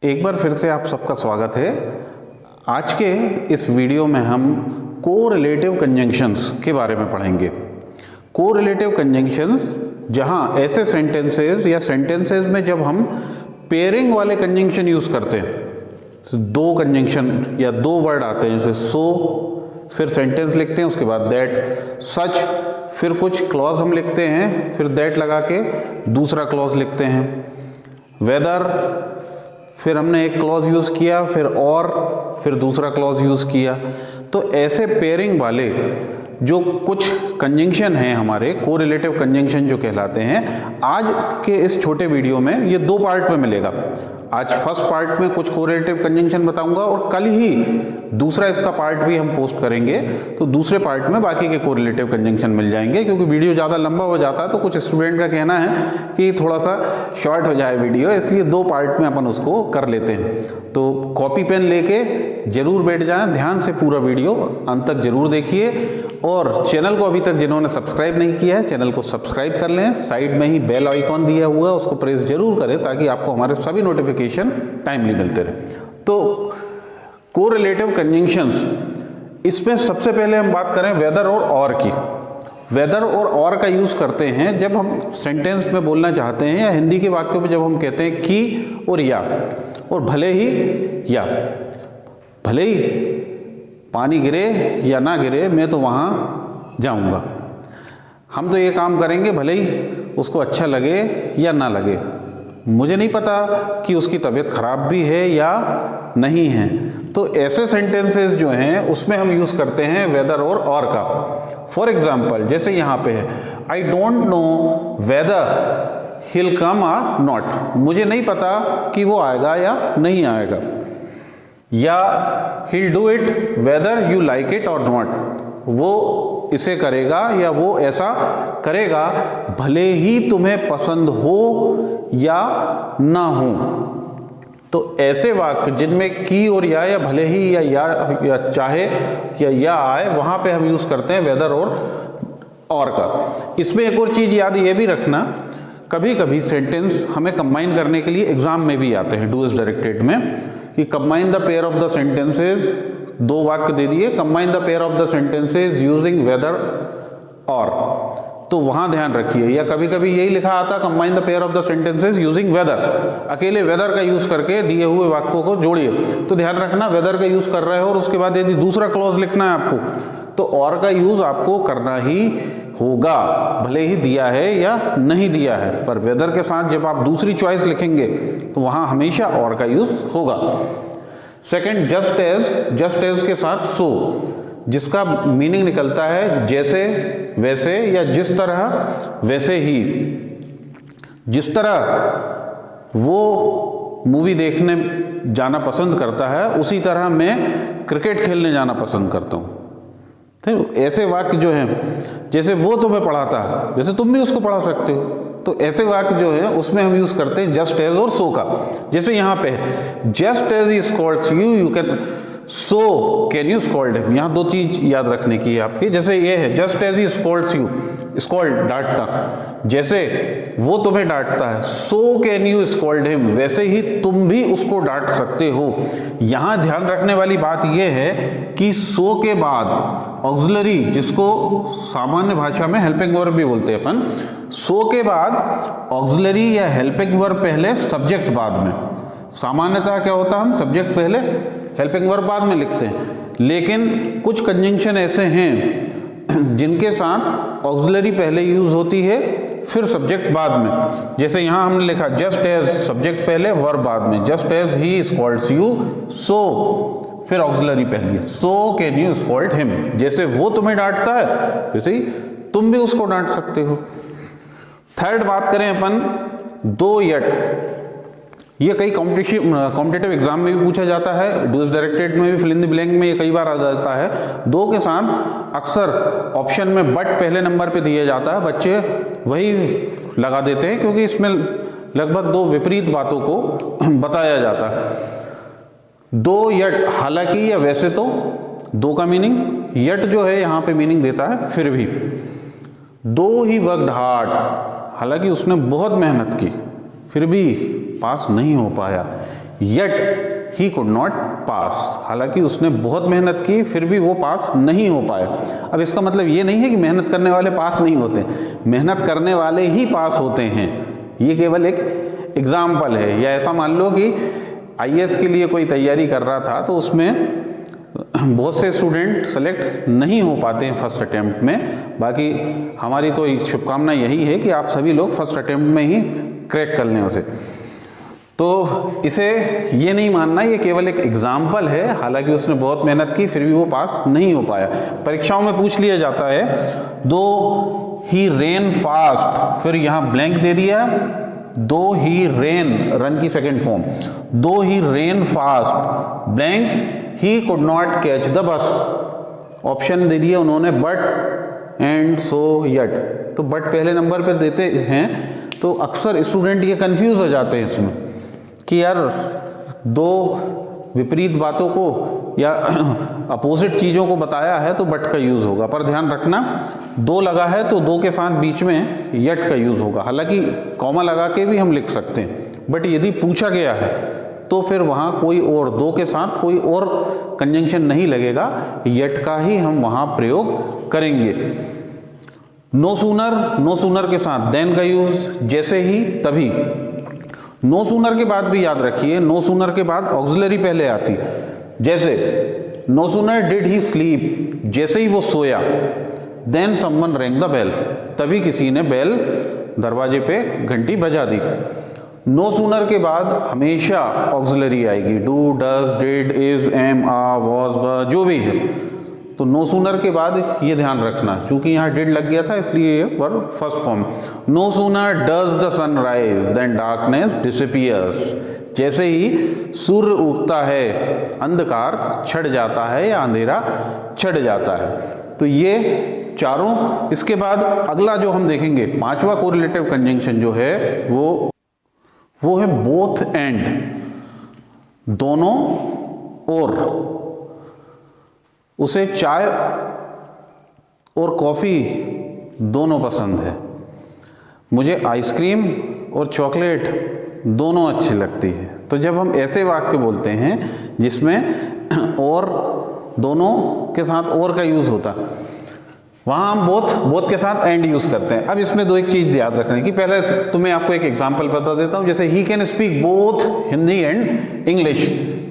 एक बार फिर से आप सबका स्वागत है। आज के इस वीडियो में हम कोरिलेटिव कंजंक्शंस के बारे में पढ़ेंगे। कोरिलेटिव कंजंक्शंस जहां ऐसे सेंटेंसेस या सेंटेंसेस में जब हम पेयरिंग वाले कंजंक्शन यूज़ करते हैं, तो दो कंजंक्शन या दो वर्ड आते हैं, जैसे सो, फिर सेंटेंस लिखते हैं, उसके बाद दैट, सच, फिर कुछ क्लॉज हम लिखते हैं, फिर दैट लगा के दूसरा क्लॉज लिखते हैं, वेदर, फिर हमने एक क्लॉज यूज़ किया, फिर दूसरा क्लॉज यूज़ किया। तो ऐसे पेयरिंग वाले जो कुछ कंजंक्शन हैं हमारे, कोरिलेटिव कंजंक्शन जो कहलाते हैं, आज के इस छोटे वीडियो में ये दो पार्ट में मिलेगा। आज फर्स्ट पार्ट में कुछ कोरिलेटिव कंजंक्शन बताऊंगा और कल ही दूसरा इसका पार्ट भी हम पोस्ट करेंगे, तो दूसरे पार्ट में बाकी के कोरिलेटिव कंजंक्शन मिल जाएंगे। क्योंकि वीडियो ज़्यादा लंबा हो जाता है तो कुछ स्टूडेंट का कहना है कि थोड़ा सा शॉर्ट हो जाए वीडियो, इसलिए दो पार्ट में अपन उसको कर लेते हैं। तो कॉपी पेन लेके जरूर बैठ जाएं, ध्यान से पूरा वीडियो अंत तक जरूर देखिए। और चैनल को अभी तक जिन्होंने सब्सक्राइब नहीं किया है, चैनल को सब्सक्राइब कर लें। साइड में ही बेल आइकॉन दिया हुआ है, उसको प्रेस जरूर करें ताकि आपको हमारे सभी नोटिफिकेशन टाइमली मिलते रहे। तो कोरिलेटिव कंजंक्शंस, इसमें सबसे पहले हम बात करें वेदर और की। वेदर और का यूज़ करते हैं जब हम सेंटेंस में बोलना चाहते हैं, या हिंदी के वाक्यों में जब हम कहते हैं कि और या, और भले ही या, भले ही पानी गिरे या ना गिरे मैं तो वहाँ जाऊँगा। हम तो ये काम करेंगे भले ही उसको अच्छा लगे या ना लगे। मुझे नहीं पता कि उसकी तबीयत खराब भी है या नहीं है। तो ऐसे सेंटेंसेस जो हैं उसमें हम यूज़ करते हैं वेदर और का। फॉर एग्जाम्पल जैसे यहाँ पे है, आई डोंट नो वेदर हिल कम और नॉट। मुझे नहीं पता कि वो आएगा या नहीं आएगा। या he'll do it whether you like it or not, वो इसे करेगा या वो ऐसा करेगा भले ही तुम्हें पसंद हो या ना हो। तो ऐसे वाक्य जिनमें की और या भले ही या चाहे या आए, वहां पे हम यूज करते हैं वेदर और का। इसमें एक और चीज याद ये भी रखना, कभी कभी सेंटेंस हमें कंबाइन करने के लिए एग्जाम में भी आते हैं, डू इज डायरेक्टेड में, कि combine the pair of the sentences. दो वाक्य दे दिए, combine the pair of the sentences using whether और, तो वहां ध्यान रखिए। या कभी कभी यही लिखा आता, combine the pair of the sentences using whether, अकेले वेदर का यूज करके दिए हुए वाक्यों को जोड़िए। तो ध्यान रखना वेदर का यूज कर रहे हो और उसके बाद यदि दूसरा क्लॉज लिखना है आपको, तो और का यूज आपको करना ही होगा, भले ही दिया है या नहीं दिया है। पर वेदर के साथ जब आप दूसरी चॉइस लिखेंगे तो वहां हमेशा और का यूज होगा। सेकंड, जस्ट एज के साथ सो, जिसका मीनिंग निकलता है जैसे वैसे या जिस तरह वैसे ही। जिस तरह वो मूवी देखने जाना पसंद करता है उसी तरह मैं क्रिकेट खेलने जाना पसंद करता हूँ। तो ऐसे वाक्य जो हैं, जैसे वो तुम्हें पढ़ाता है वैसे तुम भी उसको पढ़ा सकते हो। तो ऐसे वाक्य जो है उसमें हम यूज करते हैं जस्ट एज और सो का। जैसे यहाँ पे है, just as he scolds you can, so can you scold him. यहाँ दो चीज याद रखने की है आपकी। जैसे ये है, just as he scolds you, scold डांटता, जैसे वो तुम्हें डांटता है, so can you scold him, वैसे ही तुम भी उसको डांट सकते हो। यहां ध्यान रखने वाली बात यह है कि सो के बाद ऑक्सिलरी, जिसको सामान्य भाषा में हेल्पिंग वर्ब भी बोलते हैं अपन, सो के बाद ऑक्सिलरी या हेल्पिंग वर्ब पहले, सब्जेक्ट बाद में। सामान्यतः क्या होता है, हम सब्जेक्ट पहले हेल्पिंग वर्ब बाद में लिखते हैं। लेकिन कुछ कंजंक्शन ऐसे हैं जिनके साथ ऑक्सिलरी पहले यूज होती है फिर सब्जेक्ट बाद में। जैसे यहां हमने लिखा जस्ट एज, सब्जेक्ट पहले वर्ब बाद में, just as he scolds you, सो फिर ऑक्सिलरी पहले, सो कैन यू स्कॉल्ड हिम। जैसे वो तुम्हें डांटता है वैसे ही तुम भी उसको डांट सकते हो। थर्ड बात करें अपन, दो यट, ये कई कॉम्पिटिटिव एग्जाम में भी पूछा जाता है, डू इज डायरेक्टेड में भी, फिल इन द ब्लैंक में ये कई बार आ जाता है। दो के साथ अक्सर ऑप्शन में बट पहले नंबर पे दिया जाता है, बच्चे वही लगा देते हैं क्योंकि इसमें लगभग दो विपरीत बातों को बताया जाता है। दो यट, हालांकि या वैसे तो दो का मीनिंग, यट जो है यहाँ पे मीनिंग देता है फिर भी। दो ही वर्कड हार्ड, हालांकि उसने बहुत मेहनत की फिर भी पास नहीं हो पाया। yet he could not pass। हालांकि उसने बहुत मेहनत की फिर भी वो पास नहीं हो पाया। अब इसका मतलब ये नहीं है कि मेहनत करने वाले पास नहीं होते, मेहनत करने वाले ही पास होते हैं। ये केवल एक एग्जाम्पल है। या ऐसा मान लो कि आईएएस के लिए कोई तैयारी कर रहा था तो उसमें बहुत से स्टूडेंट सेलेक्ट नहीं हो पाते हैं फर्स्ट अटेम्प्ट में। बाकी हमारी तो शुभकामना यही है कि आप सभी लोग फर्स्ट अटेम्प्ट में ही क्रैक कर लें उसे। तो इसे ये नहीं मानना ये केवल एक एग्जाम्पल है, हालांकि उसने बहुत मेहनत की फिर भी वो पास नहीं हो पाया। परीक्षाओं में पूछ लिया जाता है दो ही रेन फास्ट, फिर यहाँ ब्लैंक दे दिया, दो ही रेन, रन की second form, though he ran fast blank he could not catch the bus. Option दे दिया उन्होंने बट एंड सो यट। तो बट पहले नंबर पर देते हैं तो अक्सर स्टूडेंट ये कंफ्यूज हो जाते हैं इसमें कि यार दो विपरीत बातों को या अपोजिट चीज़ों को बताया है तो बट का यूज़ होगा। पर ध्यान रखना दो लगा है तो दो के साथ बीच में यट का यूज़ होगा। हालांकि कॉमा लगा के भी हम लिख सकते हैं, बट यदि पूछा गया है तो फिर वहाँ कोई और, दो के साथ कोई और कंजंक्शन नहीं लगेगा, यट का ही हम वहाँ प्रयोग करेंगे। नो सूनर के साथ देन का यूज़, जैसे ही तभी। नो सूनर के बाद भी याद रखिए, नो सूनर के बाद ऑक्सिलरी पहले आती, जैसे no sooner did he sleep, जैसे ही वो सोया, then someone rang the bell, तभी किसी ने बेल, दरवाजे पे घंटी बजा दी। नो सूनर के बाद हमेशा ऑक्सिलरी आएगी, do, does, did, is, am, are, was, were, जो भी है। तो नो सूनर के बाद ये ध्यान रखना, चूंकि यहाँ डिड लग गया था इसलिए ये verb first form. No sooner does the sun rise than darkness disappears, जैसे ही सूर्य उगता है अंधकार छट जाता है या अंधेरा छट जाता है। तो ये चारों। इसके बाद अगला जो हम देखेंगे पांचवा कोरिलेटिव कंजंक्शन जो है वो है बोथ एंड, दोनों और। उसे चाय और कॉफ़ी दोनों पसंद है, मुझे आइसक्रीम और चॉकलेट दोनों अच्छी लगती है। तो जब हम ऐसे वाक्य बोलते हैं जिसमें और, दोनों के साथ और का यूज़ होता, वहाँ हम बोथ के साथ एंड यूज़ करते हैं। अब इसमें दो एक चीज़ याद रखने की, पहले तो मैं आपको एक एग्जांपल बता देता हूँ। जैसे he can speak both Hindi and English,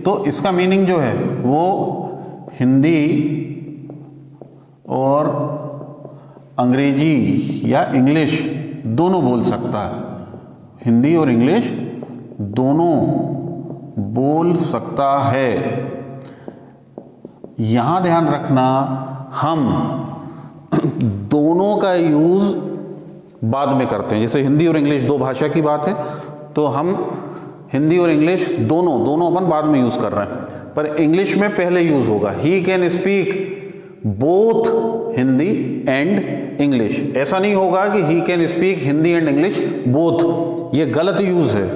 तो इसका मीनिंग जो है वो हिंदी और अंग्रेजी या इंग्लिश दोनों बोल सकता है, हिंदी और इंग्लिश दोनों बोल सकता है। यहां ध्यान रखना, हम दोनों का यूज बाद में करते हैं। जैसे हिंदी और इंग्लिश दो भाषा की बात है तो हम हिंदी और इंग्लिश दोनों अपन बाद में यूज कर रहे हैं, पर इंग्लिश में पहले यूज होगा। He can speak both Hindi and English, ऐसा नहीं होगा कि he can speak Hindi and English both, ये गलत यूज है,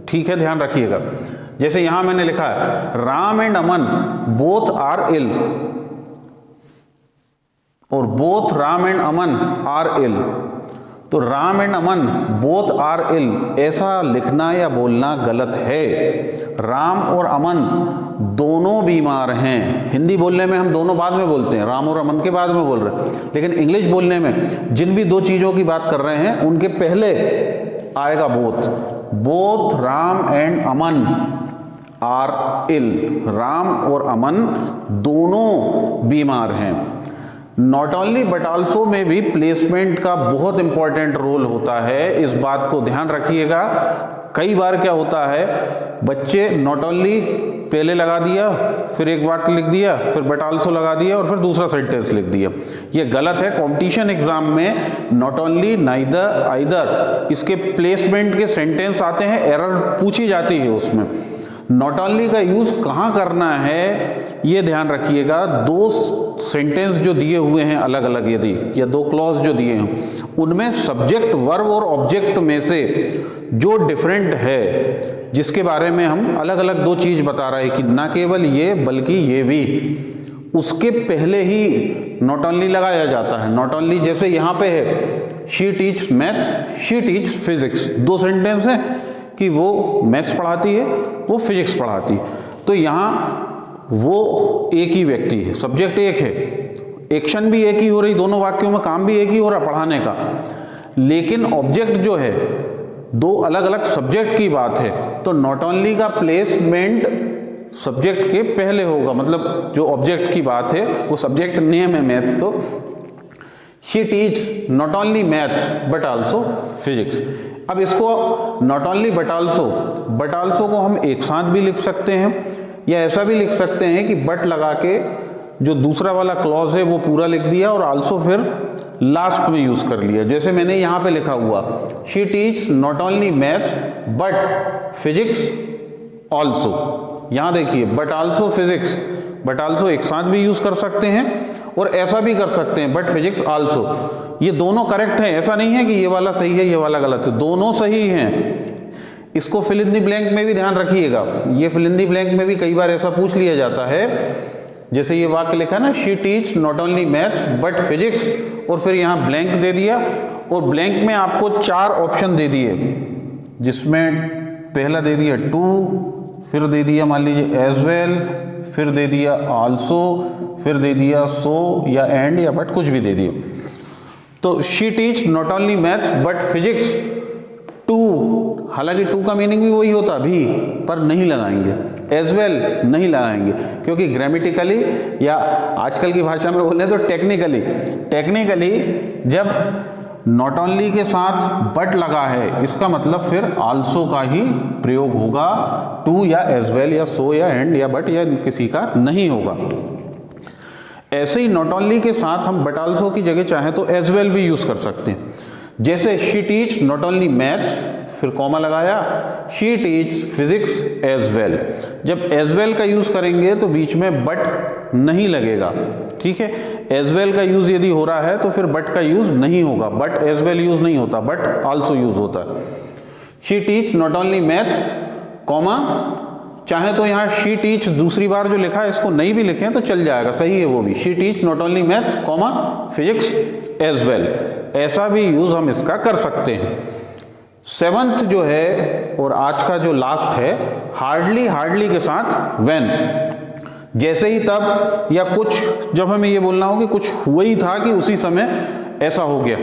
ठीक है, ध्यान रखिएगा। जैसे यहां मैंने लिखा है Ram and Aman both are ill, और both Ram and Aman are ill, तो Ram and Aman both are ill ऐसा लिखना या बोलना गलत है। राम और अमन दोनों बीमार हैं। हिंदी बोलने में हम दोनों बाद में बोलते हैं, राम और अमन के बाद में बोल रहे हैं, लेकिन इंग्लिश बोलने में जिन भी दो चीजों की बात कर रहे हैं उनके पहले आएगा both. Both Ram and Aman are ill, Ram और अमन दोनों बीमार हैं। नॉट ओनली बट ऑल्सो में भी प्लेसमेंट का बहुत इंपॉर्टेंट रोल होता है, इस बात को ध्यान रखिएगा। कई बार क्या होता है, बच्चे नॉट ओनली पहले लगा दिया, फिर एक वाक्य लिख दिया, फिर बट ऑल्सो लगा दिया और फिर दूसरा सेंटेंस लिख दिया, ये गलत है। कंपटीशन एग्जाम में नॉट ओनली, नाइदर, आइदर, इसके प्लेसमेंट के सेंटेंस आते हैं, एरर पूछी जाती है उसमें। नॉट ओनली का यूज कहाँ करना है ये ध्यान रखिएगा। दो सेंटेंस जो दिए हुए हैं अलग अलग, यदि या दो क्लॉज जो दिए हैं उनमें सब्जेक्ट, वर्ब और ऑब्जेक्ट में से जो डिफरेंट है, जिसके बारे में हम अलग अलग दो चीज बता रहे हैं कि ना केवल ये बल्कि ये भी, उसके पहले ही नॉट ओनली लगाया जाता है। नॉट ओनली जैसे यहाँ पे है she teach maths, she teach physics, दो सेंटेंस है, कि वो मैथ्स पढ़ाती है, वो फिजिक्स पढ़ाती है। तो यहाँ वो एक ही व्यक्ति है, सब्जेक्ट एक है, एक्शन भी एक ही हो रही, दोनों वाक्यों में काम भी एक ही हो रहा पढ़ाने का, लेकिन ऑब्जेक्ट जो है दो अलग अलग सब्जेक्ट की बात है। तो नॉट ओनली का प्लेसमेंट सब्जेक्ट के पहले होगा, मतलब जो ऑब्जेक्ट की बात है वो सब्जेक्ट नेम है मैथ्स, तो she teach not only maths but also physics. अब इसको नॉट ओनली बट आल्सो को हम एक साथ भी लिख सकते हैं, या ऐसा भी लिख सकते हैं कि बट लगा के जो दूसरा वाला क्लॉज है वो पूरा लिख दिया और आल्सो फिर लास्ट में यूज कर लिया। जैसे मैंने यहां पे लिखा हुआ she teach not only maths but physics also. यहां देखिए but also physics, but also एक साथ भी यूज कर सकते हैं और ऐसा भी कर सकते हैं बट फिजिक्स आल्सो। ये दोनों करेक्ट हैं, ऐसा नहीं है कि ये वाला सही है ये वाला गलत है, दोनों सही हैं। इसको फिल इन द ब्लैंक में भी ध्यान रखिएगा, ये फिल इन द ब्लैंक में भी कई बार ऐसा पूछ लिया जाता है, जैसे ये वाक्य लिखा ना she teach not only maths but physics, और फिर यहाँ ब्लैंक दे दिया और ब्लैंक में आपको 4 ऑप्शन दे दिए, जिसमें पहला दे दिया टू, फिर दे दिया मान लीजिए एज वेल, फिर दे दिया आल्सो, फिर दे दिया सो या एंड या बट, कुछ भी दे दिया। तो she teach not only maths but physics too, हालांकि टू का मीनिंग भी वही होता भी, पर नहीं लगाएंगे, एज वेल नहीं लगाएंगे, क्योंकि ग्रामेटिकली या आजकल की भाषा में बोले तो टेक्निकली जब नॉट ओनली के साथ बट लगा है इसका मतलब फिर आल्सो का ही प्रयोग होगा, टू या एज वेल या सो या एंड या बट या किसी का नहीं होगा। ऐसे ही नॉट ओनली के साथ हम बट आल्सो की जगह चाहे तो एज वेल भी यूज कर सकते हैं। जैसे she teach not only maths, फिर कॉमा लगाया, she teach physics as well. जब एज वेल का यूज करेंगे तो बीच में बट नहीं लगेगा, ठीक है। एज वेल का यूज यदि हो रहा है तो फिर बट का यूज नहीं होगा, बट एज वेल यूज नहीं होता, बट आल्सो यूज होता है। She teach not only maths comma, चाहे तो यहाँ शी टीच दूसरी बार जो लिखा है इसको नहीं भी लिखें तो चल जाएगा, सही है वो भी, she teach not only maths comma physics as well, ऐसा भी यूज हम इसका कर सकते हैं। 7th जो है और आज का जो लास्ट है, हार्डली के साथ व्हेन, जैसे ही तब या कुछ, जब हमें ये बोलना हो कि कुछ हुआ ही था कि उसी समय ऐसा हो गया,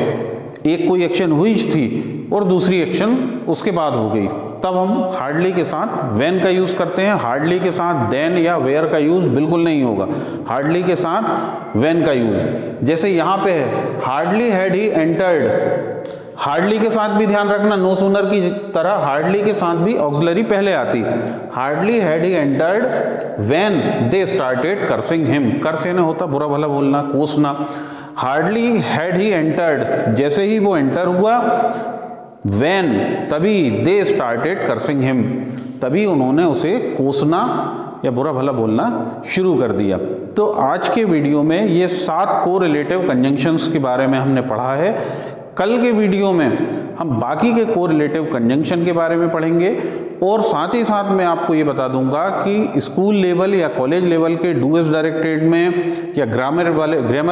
एक कोई एक्शन हुई थी और दूसरी एक्शन उसके बाद हो गई, तब हम हार्डली के साथ व्हेन का यूज करते हैं। हार्डली के साथ देन या वेयर का यूज बिल्कुल नहीं होगा, हार्डली के साथ व्हेन का यूज। जैसे यहाँ पे है hardly had he entered, hardly के साथ भी ध्यान रखना, नो सूनर की तरह हार्डली के साथ भी ऑक्सिलरी पहले आती। Hardly had he entered when they started cursing him, curse यानी होता बुरा भला बोलना, कोसना। हार्डली हैड ही एंटर्ड, जैसे ही वो एंटर हुआ, व्हेन तभी, दे स्टार्टेड कर्सिंग हिम, तभी उन्होंने उसे कोसना या बुरा भला बोलना शुरू कर दिया। तो आज के वीडियो में ये 7 कोरिलेटिव कंजंक्शंस के बारे में हमने पढ़ा है। कल के वीडियो में हम बाकी के कोरिलेटिव कंजंक्शन के बारे में पढ़ेंगे, और साथ ही साथ मैं आपको ये बता दूंगा कि स्कूल लेवल या कॉलेज लेवल के डू एज डायरेक्टेड में या ग्रामर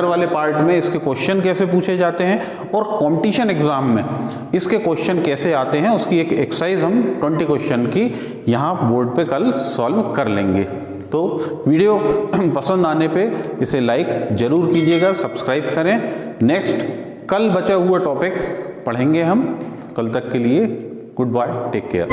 वाले पार्ट में इसके क्वेश्चन कैसे पूछे जाते हैं और कंपटीशन एग्जाम में इसके क्वेश्चन कैसे आते हैं, उसकी एक एक्सरसाइज हम 20 क्वेश्चन की यहाँ बोर्ड पे कल सॉल्व कर लेंगे। तो वीडियो पसंद आने पे इसे लाइक जरूर कीजिएगा, सब्सक्राइब करें। नेक्स्ट कल बचा हुआ टॉपिक पढ़ेंगे हम। कल तक के लिए गुड बाय, टेक केयर।